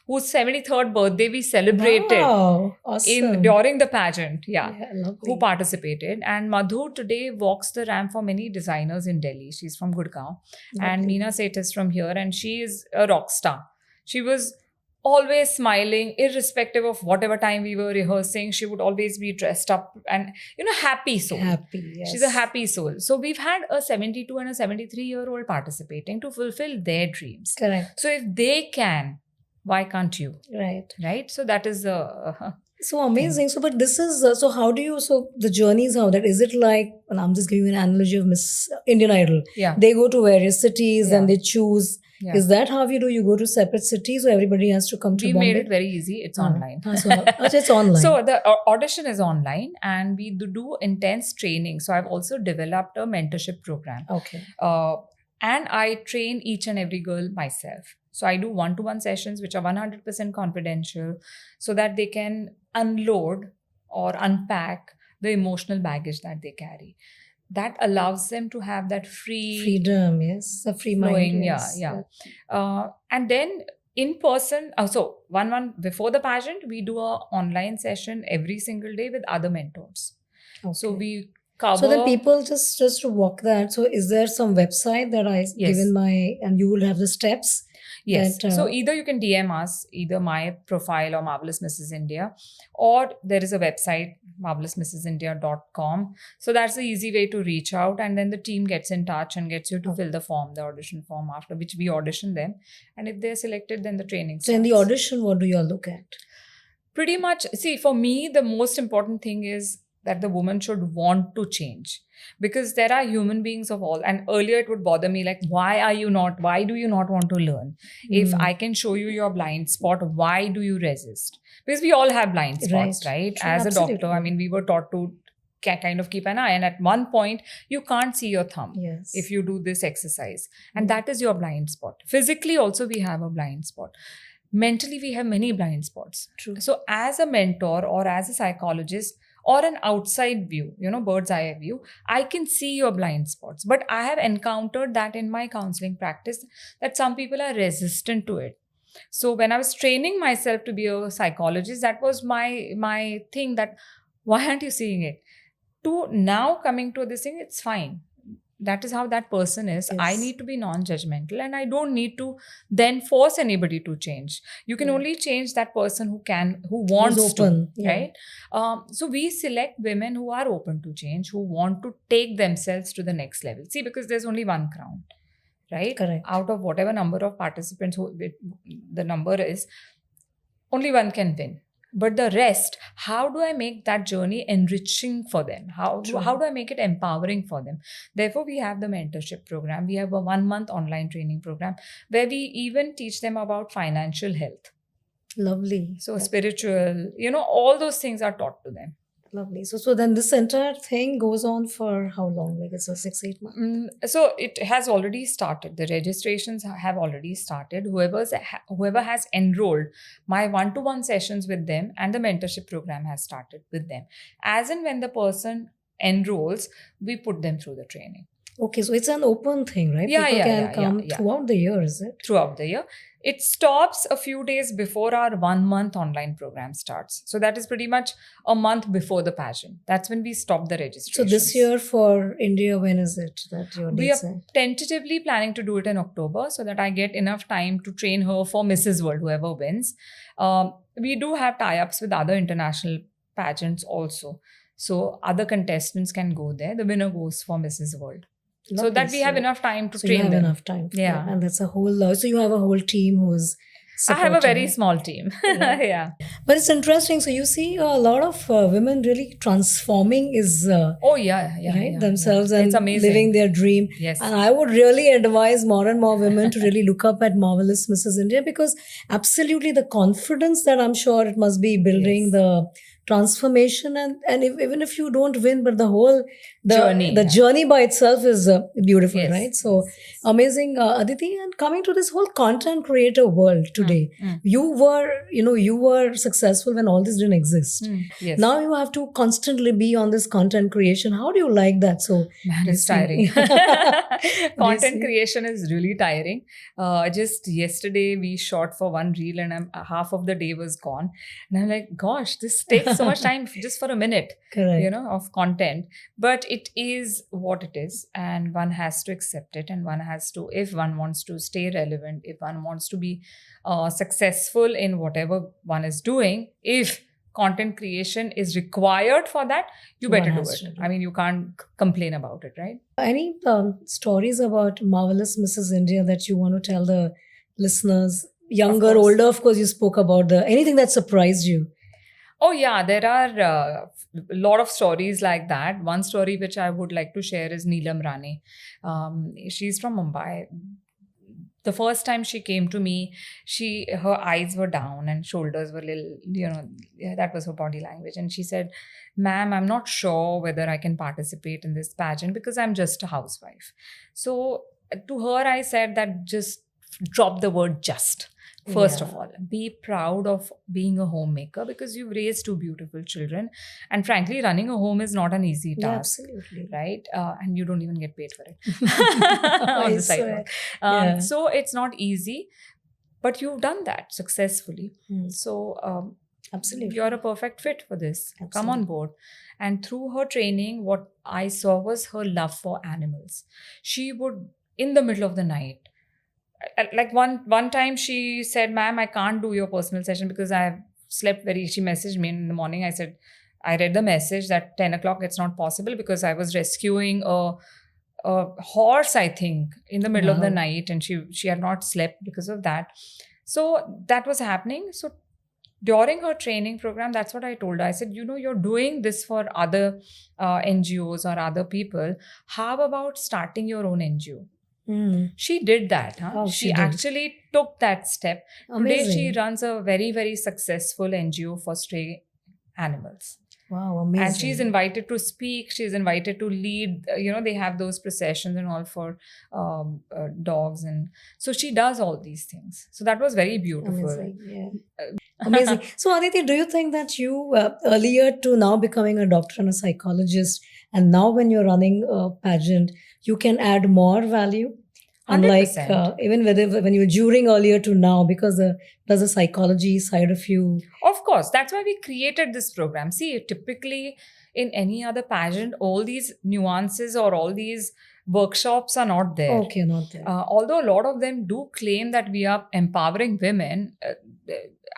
whose 73rd birthday we celebrated Wow, awesome. during the pageant, Lovely. who participated. And Madhu today walks the ramp for many designers in Delhi. She's from Gurgaon. And Lovely. Meena Seth is from here, and she is a rock star. She was always smiling, irrespective of whatever time we were rehearsing. She would always be dressed up and, happy soul. Happy, yes. She's a happy soul. So we've had a 72 and a 73-year-old participating to fulfill their dreams. Correct. So if they can, why can't you? Right. Right? So that is So amazing. So, but this is, so how do you, so the journey is how that, is it like, and I'm just giving you an analogy of Miss Indian Idol. Yeah. They go to various cities and Yeah. they choose. Yeah. Is that how you do? You go to separate cities or everybody has to come to We Bombay? made it very easy. It's online. So it's online. So the audition is online, and we do intense training. So I've also developed a mentorship program. Okay. And I train each and every girl myself. So I do one-to-one sessions, which are 100% confidential, so that they can unload or unpack the emotional baggage that they carry. That allows them to have that Freedom, yes. A free flowing, mind. Yes. and then in person, so one before the pageant, we do a online session every single day with other mentors. Okay. So we cover. So then people just to walk that. So is there some website that I Yes. given and you will have the steps? Yes. that, So either you can DM us, either my profile or Marvelous Mrs. India, or there is a website, marvelousmrsindia.com. So that's the easy way to reach out. And then the team gets in touch and gets you to fill the form, the audition form, after which we audition them. And if they're selected, then the training So in the starts. audition, what do you all look at? Pretty much, see, for me, the most important thing is that the woman should want to change, because there are human beings of all. And earlier it would bother me, like, why do you not want to learn? If I can show you your blind spot, why do you resist? Because we all have blind spots, right? True, As a absolutely. doctor, I mean, we were taught to kind of keep an eye. And at one point, you can't see your thumb Yes. if you do this exercise. And that is your blind spot. Physically also, we have a blind spot. Mentally, we have many blind spots. True. So as a mentor or as a psychologist or an outside view, bird's eye view, I can see your blind spots. But I have encountered that in my counseling practice, that some people are resistant to it. So when I was training myself to be a psychologist, that was my thing, that why aren't you seeing it? To now coming to this thing, it's fine. That is how that person is. Yes. I need to be non-judgmental, and I don't need to then force anybody to change. You can only change that person who wants Who's open, to, yeah. right? So we select women who are open to change, who want to take themselves to the next level. See, because there's only one crown, right? Correct. Out of whatever number of participants the number is, only one can win. But the rest, how do I make that journey enriching for them? How do I make it empowering for them? Therefore, we have the mentorship program. We have a 1-month online training program where we even teach them about financial health. Lovely. So spiritual, all those things are taught to them. Lovely. So then this entire thing goes on for how long? Like it's a 6-8 months? So it has already started. The registrations have already started. Whoever has enrolled, my one-to-one sessions with them and the mentorship program has started with them. As and when the person enrolls, we put them through the training. Okay, so it's an open thing, right? Yeah, People yeah, can come throughout the year, is it? Throughout the year. It stops a few days before our 1-month online program starts. So that is pretty much a month before the pageant. That's when we stop the registration. So this year for India, when is it that your We dates are tentatively planning to do it in October, so that I get enough time to train her for Mrs. World, whoever wins. We do have tie-ups with other international pageants also. So other contestants can go there. The winner goes for Mrs. World. So that we have enough time to train you have them. enough time. Yeah. And that's a whole, so you have a whole team who's I have a very supporting. small team. Yeah. Yeah. But it's interesting. So you see a lot of women really transforming themselves and It's amazing. living their dream. Yes. And I would really advise more and more women to really look up at Marvelous Mrs. India, because absolutely the confidence that I'm sure it must be building, Yes. the transformation, and even if you don't win, but the whole journey. The journey by itself is beautiful, Yes, right? So yes. amazing, Aditi. And coming to this whole content creator world today, you were successful when all this didn't exist. Yes. Now you have to constantly be on this content creation. How do you like that? So Man, do you it's see- tiring. see? Content creation is really tiring. Just yesterday, we shot for one reel, and half of the day was gone. And I'm like, gosh, this takes so much time just for a minute, Correct. of content. But it is what it is, and one has to accept it. And one has to, if one wants to stay relevant, if one wants to be successful in whatever one is doing, if content creation is required for that, you One better do has it. to do. I mean, you can't complain about it, right? Any stories about Marvelous Mrs. India that you want to tell the listeners? Younger, course. older, of course, you spoke about anything that surprised you. Oh, yeah, there are a lot of stories like that. One story which I would like to share is Neelam Rani. She's from Mumbai. The first time she came to me, her eyes were down and shoulders were little, that was her body language. And she said, "Ma'am, I'm not sure whether I can participate in this pageant because I'm just a housewife." So to her, I said that just drop the word just. First of all, be proud of being a homemaker because you've raised two beautiful children. And frankly, running a home is not an easy task. Absolutely. Right? And you don't even get paid for it on the side. So it's not easy, but you've done that successfully. So absolutely, you're a perfect fit for this. Absolutely. Come on board. And through her training, what I saw was her love for animals. She would, in the middle of the night, like one time she said, "Ma'am, I can't do your personal session because I've slept she messaged me in the morning." I said, I read the message that 10 o'clock it's not possible because I was rescuing a horse, I think, in the middle of the night, and she had not slept because of that. So that was happening. So during her training program, that's what I told her. I said, you're doing this for other NGOs or other people. How about starting your own NGO? She did that. She actually took that step. Amazing. Today, she runs a very, very successful NGO for stray animals. Wow, amazing. And she's invited to speak. She's invited to lead. They have those processions and all for dogs. And so she does all these things. So that was very beautiful. Amazing. Yeah. Amazing. So Aditi, do you think that you, earlier to now becoming a doctor and a psychologist, and now when you're running a pageant, you can add more value? 100%. Unlike even when you were juring earlier to now, because there's a psychology side of you. Of course, that's why we created this program. See, typically in any other pageant, all these nuances or all these workshops are not there. Okay, not there. Although a lot of them do claim that we are empowering women,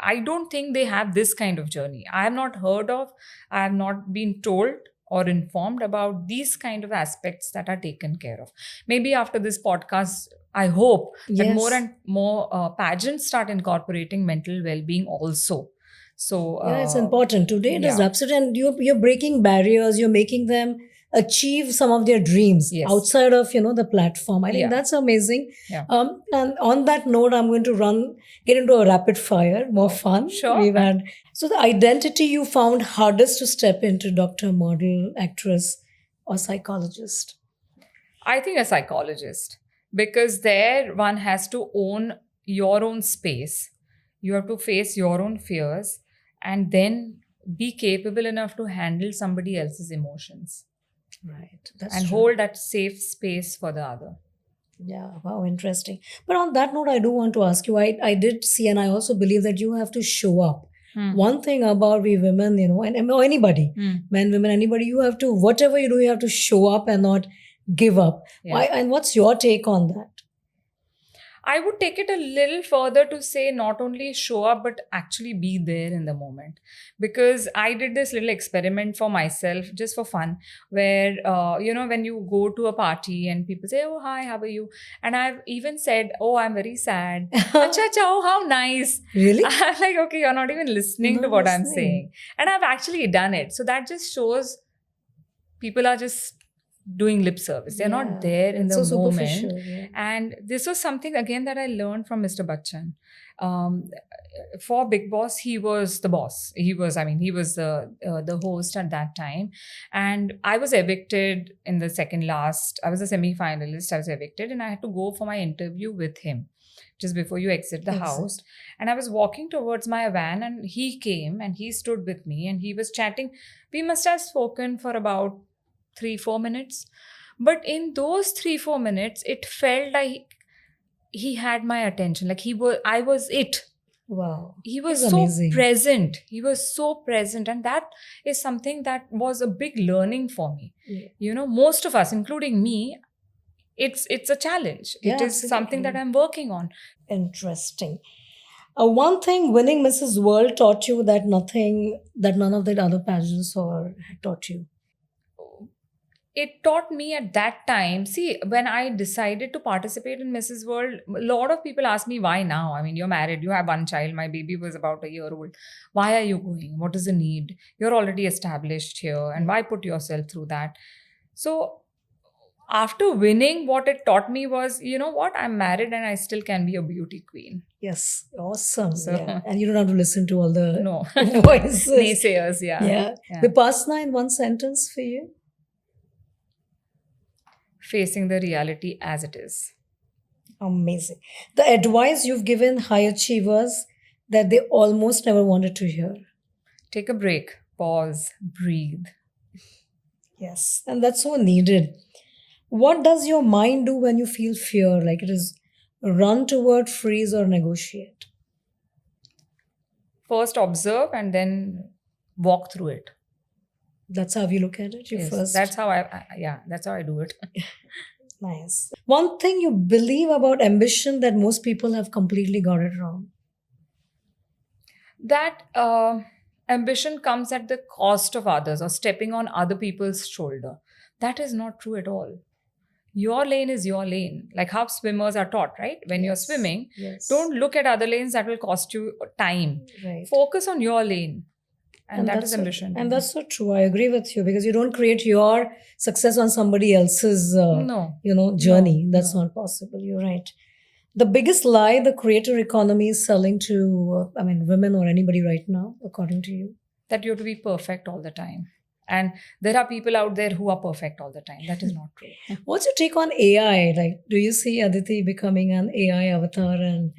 I don't think they have this kind of journey. I have not heard of, I have not been told or informed about these kind of aspects that are taken care of. Maybe after this podcast, I hope that more and more pageants start incorporating mental well-being also. So it's important. Today it is absolutely, and you're breaking barriers, you're making them achieve some of their dreams outside of the platform. I think that's amazing. And on that note, I'm going to get into a rapid fire, more fun. Sure. We've had so the identity you found hardest to step into: doctor, model, actress, or psychologist? I think a psychologist, because there one has to own your own space. You have to face your own fears and then be capable enough to handle somebody else's emotions. Right. And hold that safe space for the other. Yeah, wow, interesting. But on that note, I do want to ask you, I did see, and I also believe that you have to show up. One thing about we women, or anybody, men, women, anybody, you have to, whatever you do, you have to show up and not give up. Why? And what's your take on that? I would take it a little further to say not only show up, but actually be there in the moment. Because I did this little experiment for myself, just for fun, where, when you go to a party and people say, "Oh, hi, how are you?" And I've even said, "Oh, I'm very sad." Acha, oh, how nice. Really? I'm like, okay, you're not even listening to what I'm saying. And I've actually done it. So that just shows people are just doing lip service. They're not there in it's the so moment. superficial. Yeah. And this was something again that I learned from Mr. Bachchan. Um, for Bigg Boss, he was the boss. He was the host at that time, and I was evicted in the second last. I was a semi-finalist. I was evicted, and I had to go for my interview with him just before you exit the house. And I was walking towards my van, and he came and he stood with me, and he was chatting. We must have spoken for about 3-4 minutes, but in those 3-4 minutes, it felt like he had my attention. Like I was it. Wow. He was That's so amazing. present. He was so present, and that is something that was a big learning for me. Yeah. Most of us, including me, it's a challenge. Yeah, it is something that I'm working on. Interesting. One thing winning Mrs. World taught you that none of the other pageants or had taught you. It taught me at that time. See, when I decided to participate in Mrs. World, a lot of people ask me, why now? I mean, you're married, you have one child, my baby was about a year old. Why are you going? What is the need? You're already established here, and why put yourself through that? So, after winning, what it taught me was, you know what? I'm married and I still can be a beauty queen. Yes, awesome. So- Yeah. And you don't have to listen to all the No. voices. Naysayers, yeah. Yeah. Vipassana in one sentence for you? Facing the reality as it is. Amazing. The advice you've given high achievers that they almost never wanted to hear. Take a break, pause, breathe. Yes. And that's so needed. What does your mind do when you feel fear? Like it is run toward, freeze, or negotiate? First observe and then walk through it. That's how you look at it. You Yes, first. that's how that's how I do it. Nice. One thing you believe about ambition that most people have completely got it wrong. That ambition comes at the cost of others or stepping on other people's shoulder. That is not true at all. Your lane is your lane. Like how swimmers are taught, right? When you're swimming, don't look at other lanes that will cost you time. Right. Focus on your lane. And that is ambition. And that's so true. I agree with you because you don't create your success on somebody else's journey. That's not possible. You're right. The biggest lie the creator economy is selling to, women or anybody right now, according to you? That you have to be perfect all the time. And there are people out there who are perfect all the time. That is not true. What's your take on AI? Like, do you see Aditi becoming an AI avatar? And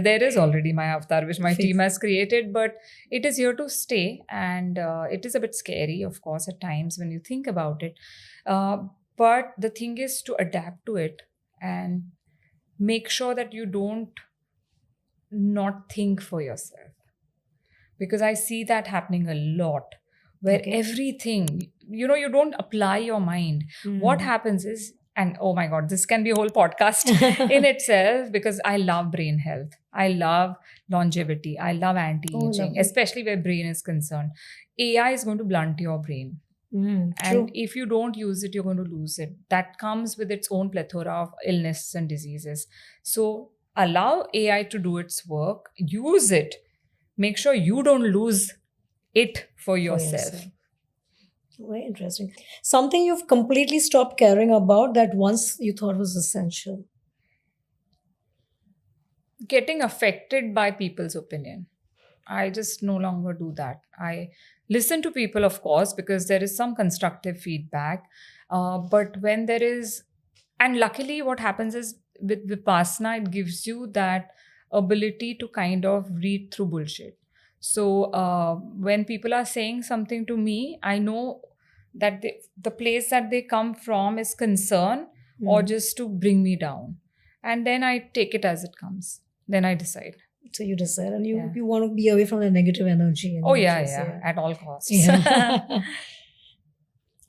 there is already my avatar, which my team has created, but it is here to stay. And it is a bit scary, of course, at times when you think about it. But the thing is to adapt to it and make sure that you don't not think for yourself. Because I see that happening a lot. Where everything, you don't apply your mind. What happens is, and oh my God, this can be a whole podcast in itself because I love brain health. I love longevity. I love anti-aging, especially where brain is concerned. AI is going to blunt your brain. And if you don't use it, you're going to lose it. That comes with its own plethora of illness and diseases. So allow AI to do its work. Use it. Make sure you don't lose it for yourself. Very interesting. Something you've completely stopped caring about that once you thought was essential. Getting affected by people's opinion. I just no longer do that. I listen to people, of course, because there is some constructive feedback. But when there is, and luckily what happens is with Vipassana, it gives you that ability to kind of read through bullshit. So when people are saying something to me, I know that the place that they come from is concern or just to bring me down. And then I take it as it comes. Then I decide. So you decide and you want to be away from the negative energy. At all costs. Yeah.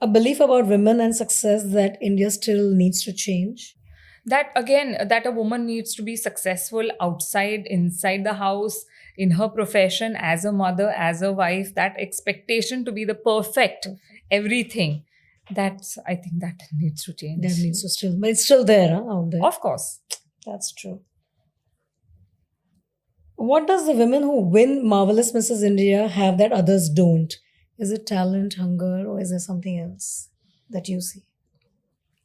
A belief about women and success that India still needs to change. That a woman needs to be successful outside, inside the house, in her profession, as a mother, as a wife, that expectation to be the perfect everything. I think that needs to change. That needs to still, but it's still there, out there. Of course. That's true. What does the women who win Marvelous Mrs. India have that others don't? Is it talent, hunger, or is there something else? that you see?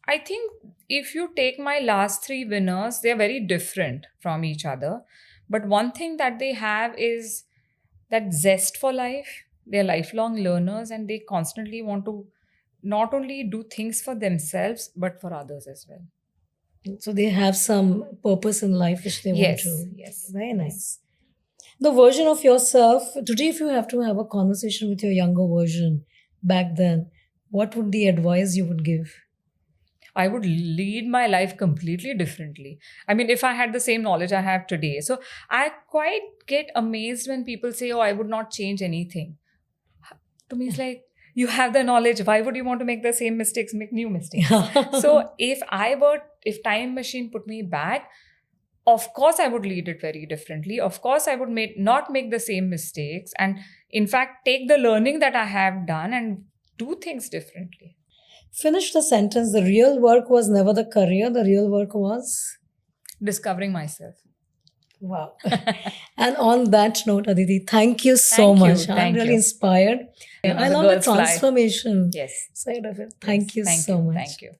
I think if you take my last three winners, they're very different from each other. But one thing that they have is that zest for life. They're lifelong learners and they constantly want to not only do things for themselves, but for others as well. So they have some purpose in life which they want Yes, to. yes. Very nice. The version of yourself, today, if you have to have a conversation with your younger version back then, what would the advice you would give? I would lead my life completely differently. I mean, if I had the same knowledge I have today. So I quite get amazed when people say, oh, I would not change anything. To me, it's like, you have the knowledge. Why would you want to make the same mistakes, make new mistakes? So if time machine put me back, of course I would lead it very differently. Of course I would not make the same mistakes. And in fact, take the learning that I have done and do things differently. Finish the sentence. The real work was never the career. The real work was? Discovering myself. Wow. And on that note, Aditi, thank you so Thank you. much. I'm Thank really you. inspired. You know, I the love the girls fly. transformation Yes. side of it. Thank you Thank so you. much. Thank you.